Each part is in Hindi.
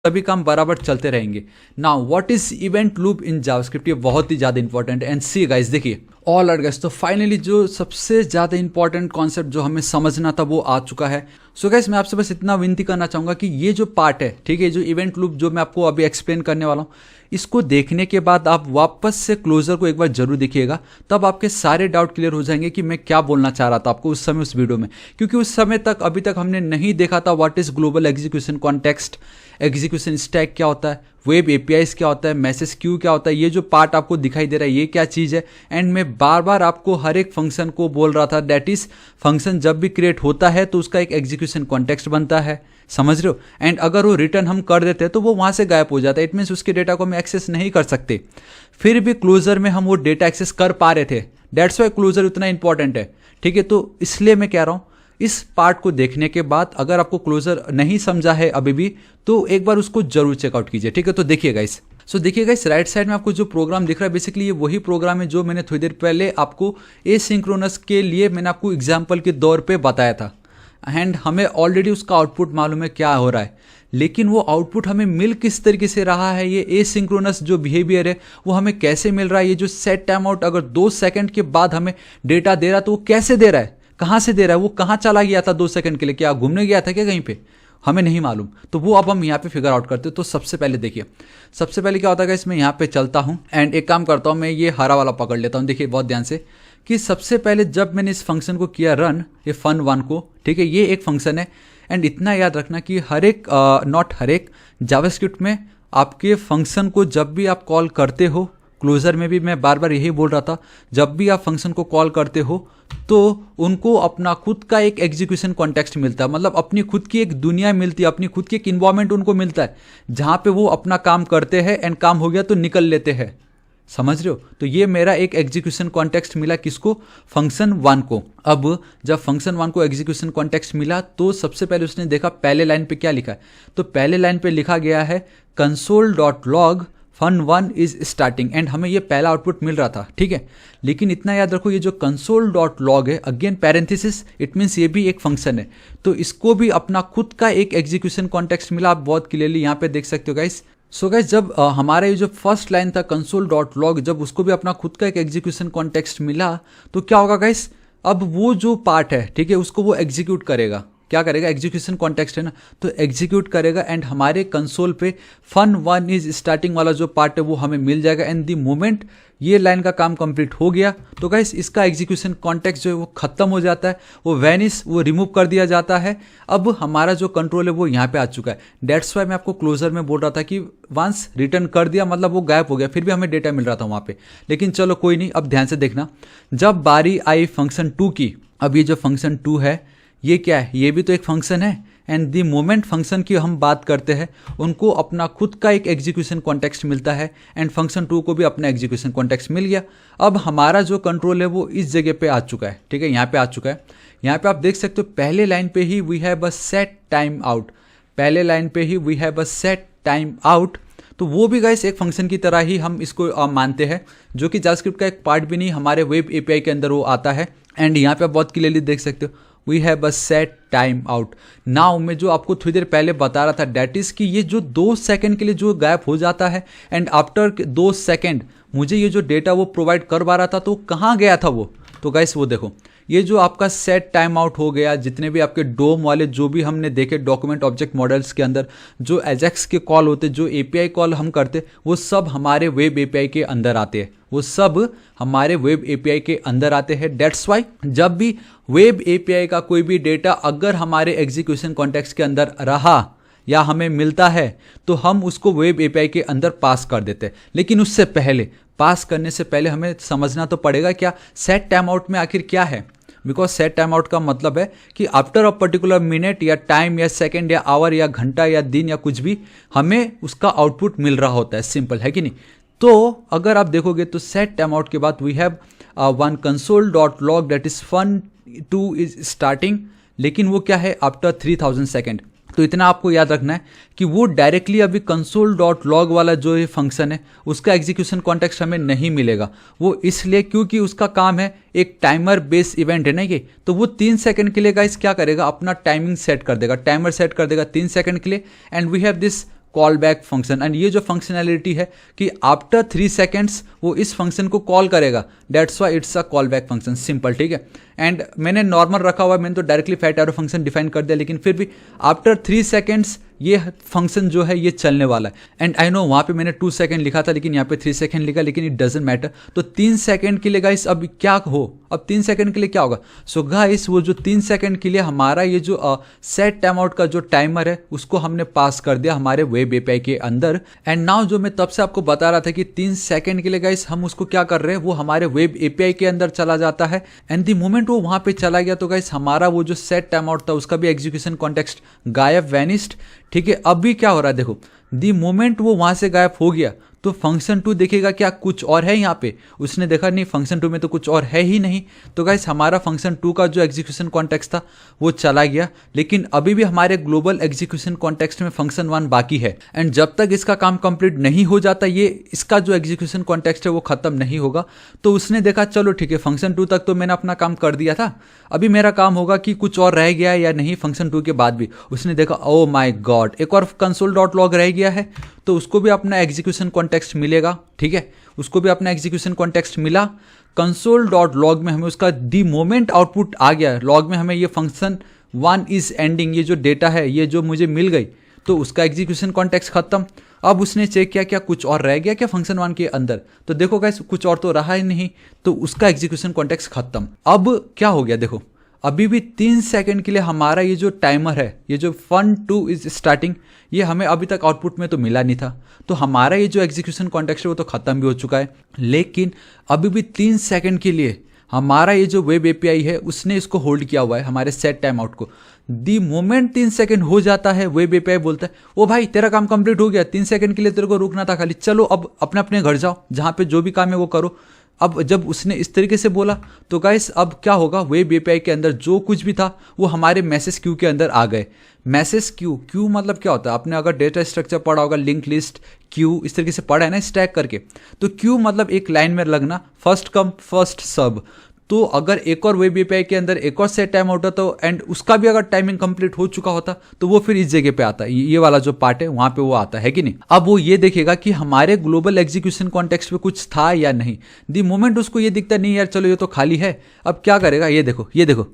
सभी काम बराबर चलते रहेंगे। Now what is event loop in JavaScript, ये बहुत ही ज़्यादा इंपॉर्टेंट है। एंड सी गाइस, देखिए ऑल आर गाइस, तो फाइनली जो सबसे ज़्यादा इंपॉर्टेंट कॉन्सेप्ट जो हमें समझना था वो आ चुका है। सो गाइस, मैं आपसे बस इतना विनती करना चाहूँगा कि ये जो पार्ट है, ठीक है, जो इवेंट लूप जो मैं आपको अभी एक्सप्लेन करने वाला हूँ, इसको देखने के बाद आप वापस से क्लोजर को एक बार जरूर देखिएगा, तब आपके सारे डाउट क्लियर हो जाएंगे कि मैं क्या बोलना चाह रहा था आपको उस समय उस वीडियो में। क्योंकि उस समय तक अभी तक हमने नहीं देखा था what is global execution context, execution stack क्या होता है, वेब एपीआईज क्या होता है, मैसेज क्यू क्या होता है। ये जो पार्ट आपको दिखाई दे रहा है ये क्या चीज़ है। एंड मैं बार बार आपको हर एक फंक्शन को बोल रहा था, दैट इज फंक्शन जब भी क्रिएट होता है तो उसका एक एग्जीक्यूशन कॉन्टेक्स्ट बनता है, समझ रहे हो। एंड अगर वो रिटर्न हम कर देते हैं तो वो वहाँ से गायब हो जाता है, इट मीन्स उसके डेटा को हम एक्सेस नहीं कर सकते। फिर भी क्लोजर में हम वो डेटा एक्सेस कर पा रहे थे, दैट्स वाई क्लोजर उतना इंपॉर्टेंट है, ठीक है। तो इसलिए मैं कह रहा हूँ इस पार्ट को देखने के बाद अगर आपको क्लोजर नहीं समझा है अभी भी तो एक बार उसको जरूर चेकआउट कीजिए, ठीक है। तो देखिएगा इस देखिएगा इस राइट साइड में आपको जो प्रोग्राम दिख रहा है, बेसिकली ये वही प्रोग्राम है जो मैंने थोड़ी देर पहले आपको एसिंक्रोनस के लिए मैंने आपको एग्जाम्पल के दौर पे बताया था। एंड हमें ऑलरेडी उसका आउटपुट मालूम है क्या हो रहा है, लेकिन वो आउटपुट हमें मिल किस तरीके से रहा है, ये एसिंक्रोनस जो बिहेवियर है वो हमें कैसे मिल रहा है। ये जो सेट टाइम आउट अगर 2 सेकंड के बाद हमें डेटा दे रहा है तो वो कैसे दे रहा है, कहाँ से दे रहा है, वो कहाँ चला गया था 2 सेकंड के लिए, क्या घूमने गया था क्या कहीं पे, हमें नहीं मालूम। तो वो अब हम यहाँ पे फिगर आउट करते हैं। तो सबसे पहले देखिए, सबसे पहले क्या होता है, इसमें यहाँ पे चलता हूँ एंड एक काम करता हूँ, मैं ये हरा वाला पकड़ लेता हूँ। देखिए बहुत ध्यान से कि सबसे पहले जब मैंने इस फंक्शन को किया रन, ये fun1 को, ठीक है, ये एक फंक्शन है। एंड इतना याद रखना कि हर एक नॉट हर एक, जावास्क्रिप्ट में आपके फंक्शन को जब भी आप कॉल करते हो, क्लोजर में भी मैं बार बार यही बोल रहा था, जब भी आप फंक्शन को कॉल करते हो तो उनको अपना खुद का एक एग्जीक्यूशन कॉन्टेक्स्ट मिलता है, मतलब अपनी खुद की एक दुनिया मिलती है, अपनी खुद की एक इन्वायरमेंट उनको मिलता है जहाँ पे वो अपना काम करते हैं एंड काम हो गया तो निकल लेते हैं, समझ रहे हो। तो ये मेरा एक एग्जीक्यूशन कॉन्टेक्स्ट मिला किसको, फंक्शन1 को। अब जब फंक्शन1 को एग्जीक्यूशन कॉन्टेक्स्ट मिला तो सबसे पहले उसने देखा पहले लाइन पे क्या लिखा है, तो पहले लाइन पे लिखा गया है console.log fun1 is starting. And हमें ये पहला आउटपुट मिल रहा था, ठीक है। लेकिन इतना याद रखो, ये जो console.log है, अगेन पैरेंथेसिस, इट मीन्स ये भी एक फंक्शन है, तो इसको भी अपना खुद का एक एग्जीक्यूशन कॉन्टेक्स्ट मिला। आप बहुत क्लियरली यहाँ पे देख सकते हो गाइस। सो गाइस, जब हमारा ये जो फर्स्ट लाइन था console.log, जब उसको भी अपना खुद का एक एग्जीक्यूशन कॉन्टेक्स्ट मिला तो क्या होगा गाइस, अब वो जो पार्ट है, ठीक है, उसको वो एग्जीक्यूट करेगा। क्या करेगा, एग्जीक्यूशन कॉन्टेक्स्ट है ना, तो एग्जीक्यूट करेगा एंड हमारे कंसोल पे fun1 इज स्टार्टिंग वाला जो पार्ट है वो हमें मिल जाएगा। एंड द मोमेंट ये लाइन का काम कंप्लीट हो गया तो गाइस इसका एग्जीक्यूशन कॉन्टेक्स्ट जो है वो खत्म हो जाता है, वो वैनिश, वो रिमूव कर दिया जाता है। अब हमारा जो कंट्रोल है वो यहाँ पे आ चुका है। डेट्स वाई मैं आपको क्लोजर में बोल रहा था कि वंस रिटर्न कर दिया मतलब वो गायब हो गया, फिर भी हमें डेटा मिल रहा था वहाँ पे। लेकिन चलो कोई नहीं, अब ध्यान से देखना, जब बारी आई फंक्शन2 की, अब ये जो फंक्शन2 है ये क्या है, ये भी तो एक फंक्शन है। एंड दी मोमेंट फंक्शन की हम बात करते हैं, उनको अपना खुद का एक एग्जीक्यूशन कॉन्टेक्स्ट मिलता है एंड फंक्शन2 को भी अपना एग्जीक्यूशन कॉन्टेक्स्ट मिल गया। अब हमारा जो कंट्रोल है वो इस जगह पे आ चुका है, ठीक है, यहाँ पे आ चुका है। यहाँ पे आप देख सकते हो पहले लाइन पे ही we have a set time out, पहले लाइन पे ही we have a set time out. तो वो भी गाइस एक फंक्शन की तरह ही हम इसको मानते हैं, जो कि जावास्क्रिप्ट का एक पार्ट भी नहीं, हमारे वेब एपीआई के अंदर वो आता है। एंड यहाँ पे आप बहुत क्लियरली देख सकते हो we have a set time out. Now मैं जो आपको थोड़ी देर पहले बता रहा था, डैट इज कि ये जो 2 सेकंड के लिए जो गायब हो जाता है एंड आफ्टर 2 सेकंड मुझे ये जो डेटा वो प्रोवाइड कर पा रहा था, तो कहाँ गया था वो, तो गाइस वो देखो, ये जो आपका सेट टाइम आउट हो गया, जितने भी आपके डोम वाले जो भी हमने देखे डॉक्यूमेंट ऑब्जेक्ट मॉडल्स के अंदर जो एजेक्स के कॉल होते, जो एपीआई कॉल हम करते, वो सब हमारे वेब एपीआई के अंदर आते हैं, वो सब हमारे वेब एपीआई के अंदर आते हैं। डेट्स वाई जब भी वेब एपीआई का कोई भी डेटा अगर हमारे एग्जीक्यूशन कॉन्टेक्स्ट के अंदर रहा या हमें मिलता है तो हम उसको वेब एपीआई के अंदर पास कर देते हैं। लेकिन उससे पहले, पास करने से पहले हमें समझना तो पड़ेगा क्या सेट टाइम आउट में आखिर क्या है। बिकॉज सेट टाइम आउट का मतलब है कि आफ्टर अ पर्टिकुलर मिनट या टाइम या सेकंड या आवर या घंटा या दिन या कुछ भी हमें उसका आउटपुट मिल रहा होता है, सिंपल है कि नहीं। तो अगर आप देखोगे तो सेट टाइम आउट के बाद we have one console.log that is fun2 is starting, लेकिन वो क्या है आफ्टर 3000 सेकेंड। तो इतना आपको याद रखना है कि वो डायरेक्टली अभी console.log वाला जो ये फंक्शन है उसका एग्जीक्यूशन कॉन्टेक्स्ट हमें नहीं मिलेगा। वो इसलिए क्योंकि उसका काम है एक टाइमर बेस्ड इवेंट है ना ये, तो वो 3 सेकंड के लिए गाइस क्या करेगा, अपना टाइमिंग सेट कर देगा, टाइमर सेट कर देगा 3 सेकंड के लिए। And we have this call back function. And ये जो फंक्शनैलिटी है कि आफ्टर 3 सेकेंड्स वो इस फंक्शन को कॉल करेगा, that's why it's a call back function, simple, ठीक है। एंड मैंने नॉर्मल रखा हुआ है, मैंने तो directly fat arrow function define कर दिया, लेकिन फिर भी आफ्टर 3 सेकेंड्स ये फंक्शन जो है ये चलने वाला है। एंड आई नो वहाँ पे मैंने 2 सेकेंड लिखा था, लेकिन यहाँ पे 3 सेकेंड लिखा, लेकिन इट डजेंट मैटर। तो 3 सेकेंड के लिए गाइस अब क्या हो, अब 3 सेकेंड के लिए क्या होगा? सो गाइस वो जो 3 सेकेंड के लिए हमारा ये जो सेट टाइम आउट का जो टाइमर है उसको हमने पास कर दिया हमारे वेब एपीआई के अंदर। एंड नाउ जो मैं तब से आपको बता रहा था कि 3 सेकेंड के लिए गाइस हम उसको क्या कर रहे हैं, वो हमारे वेब एपीआई के अंदर चला जाता है। एंड द मोमेंट वो वहाँ पे चला गया तो गाइस हमारा वो जो सेट टाइम आउट था उसका भी एग्जीक्यूशन कॉन्टेक्स्ट गायब, वैनिस्ड, ठीक है। अभी क्या हो रहा है देखो, दी मोमेंट वो वहां से गायब हो गया तो फंक्शन 2 देखेगा क्या कुछ और है यहाँ पे, उसने देखा नहीं फंक्शन 2 में तो कुछ और है ही नहीं। तो गाइस हमारा फंक्शन 2 का जो एग्जीक्यूशन कॉन्टेक्स्ट था वो चला गया, लेकिन अभी भी हमारे ग्लोबल एग्जीक्यूशन कॉन्टेक्स्ट में फंक्शन 1 बाकी है। एंड जब तक इसका काम कंप्लीट नहीं हो जाता, ये इसका जो एग्जीक्यूशन कॉन्टेक्स्ट है वो खत्म नहीं होगा। तो उसने देखा चलो ठीक है, फंक्शन 2 तक तो मैंने अपना काम कर दिया था, अभी मेरा काम होगा कि कुछ और रह गया है या नहीं फंक्शन 2 के बाद भी। उसने देखा ओ माय गॉड, एक और console.log रह गया है, तो उसको भी अपना एग्जीक्यूशन कॉन्टेक्स्ट मिलेगा, ठीक है, उसको भी अपना एग्जीक्यूशन कॉन्टेक्स्ट मिला। console.log में हमें उसका दी मोमेंट आउटपुट आ गया, लॉग में हमें ये फंक्शन 1 इज एंडिंग, ये जो डेटा है ये जो मुझे मिल गई, तो उसका एग्जीक्यूशन कॉन्टेक्स्ट खत्म। अब उसने चेक किया क्या कुछ और रह गया क्या फंक्शन 1 के अंदर, तो देखो गाइस कुछ और तो रहा ही नहीं, तो उसका एग्जीक्यूशन कॉन्टेक्स्ट खत्म। अब क्या हो गया देखो, अभी भी 3 सेकेंड के लिए हमारा ये जो टाइमर है, ये जो fun2 इज स्टार्टिंग, ये हमें अभी तक आउटपुट में तो मिला नहीं था, तो हमारा ये जो एग्जीक्यूशन कॉन्टेक्स्ट है वो तो खत्म भी हो चुका है। लेकिन अभी भी 3 सेकेंड के लिए हमारा ये जो वेब एपीआई है उसने इसको होल्ड किया हुआ है, हमारे सेट टाइम आउट को। दी मोमेंट 3 सेकेंड हो जाता है, वेब एपीआई बोलता है ओ भाई तेरा काम कंप्लीट हो गया, 3 सेकेंड के लिए तेरे को रुकना था खाली, चलो अब अपने अपने घर जाओ, जहाँ पे जो भी काम है वो करो। अब जब उसने इस तरीके से बोला तो गाइस अब क्या होगा, वेब एपीआई के अंदर जो कुछ भी था वो हमारे मैसेज क्यू के अंदर आ गए। मैसेज क्यू मतलब क्या होता है, आपने अगर डेटा स्ट्रक्चर पढ़ा होगा, लिंक लिस्ट क्यू इस तरीके से पढ़ा है ना स्टैक करके, तो क्यू मतलब एक लाइन में लगना, फर्स्ट कम फर्स्ट सर्व। तो अगर एक और वेब एपीआई के अंदर एक और सेट टाइम आउट होता एंड उसका भी अगर टाइमिंग कंप्लीट हो चुका होता तो वो फिर इस जगह पे आता, ये वाला जो पार्ट है वहां पे वो आता है कि नहीं। अब वो ये देखेगा कि हमारे ग्लोबल एग्जीक्यूशन कॉन्टेक्स्ट पे कुछ था या नहीं। दी मोमेंट उसको ये दिखता नहीं यार चलो ये तो खाली है, अब क्या करेगा, ये देखो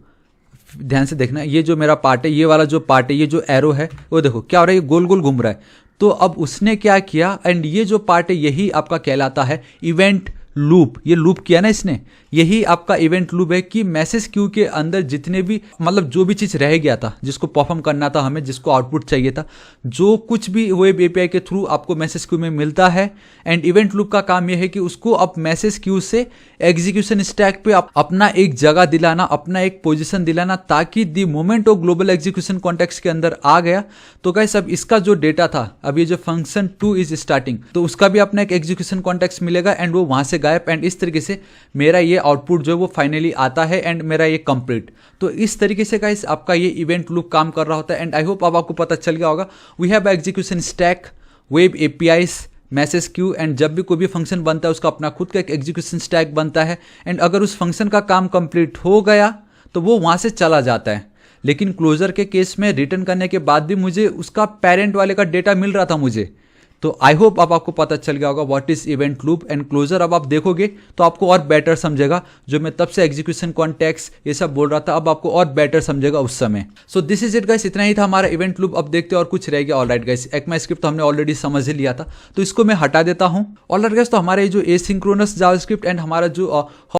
ध्यान से देखना, ये जो मेरा पार्ट है, ये वाला जो पार्ट है, ये जो एरो है वो देखो क्या हो रहा है, ये गोल गोल घूम रहा है। तो अब उसने क्या किया, एंड ये जो पार्ट है यही आपका कहलाता है इवेंट लूप। ये लूप किया ना इसने, यही आपका इवेंट लूप है कि मैसेज क्यू के अंदर जितने भी मतलब जो भी चीज रह गया था, जिसको परफॉर्म करना था हमें, जिसको आउटपुट चाहिए था, जो कुछ भी वेब एपीआई के थ्रू आपको मैसेज क्यू में मिलता है, एंड इवेंट लूप का काम यह है कि उसको अब मैसेज क्यू से एग्जीक्यूशन स्टैक पे अपना एक जगह दिलाना, अपना एक पोजीशन दिलाना, ताकि दी मोमेंट वो ग्लोबल एग्जीक्यूशन कॉन्टेक्स्ट के अंदर आ गया तो गाइस अब इसका जो डेटा था, अब ये जो फंक्शन 2 इज स्टार्टिंग, तो उसका भी अपना एक एग्जीक्यूशन कॉन्टेक्स्ट मिलेगा एंड वो वहां से गायब, एंड इस तरीके से मेरा ये आउटपुट जो है वो फाइनली आता है एंड मेरा ये कंप्लीट। तो इस तरीके से गाइस आपका ये इवेंट लूप काम कर रहा होता है। एंड आई होप अब आपको पता चल गया होगा, we have execution stack, web APIs, message queue, and जब भी कोई भी फंक्शन बनता है उसका अपना खुद का एक एग्जीक्यूशन स्टैक बनता है, एंड अगर उस फंक्शन का काम कंप्लीट हो गया तो वो वहां से चला जाता है। लेकिन क्लोजर के केस में रिटर्न करने के बाद भी मुझे उसका पेरेंट वाले का डेटा मिल रहा था मुझे। तो आई होप अब आपको पता चल गया होगा what is event loop and closure. अब आप देखोगे तो आपको और बेटर समझेगा, जो मैं तब से एग्जीक्यूशन कॉन्टेक्स्ट ये सब बोल रहा था अब आपको और बेटर समझेगा उस समय। So this is it guys, इतना ही था हमारा इवेंट लूप। अब देखते हैं और कुछ रह गया। ऑलराइट गाइस, ECMAScript तो हमने ऑलरेडी समझ ही लिया था, तो इसको मैं हटा देता हूँ। ऑलराइट गाइस, तो हमारे जो एसिंक्रोनस जावास्क्रिप्ट एंड हमारा जो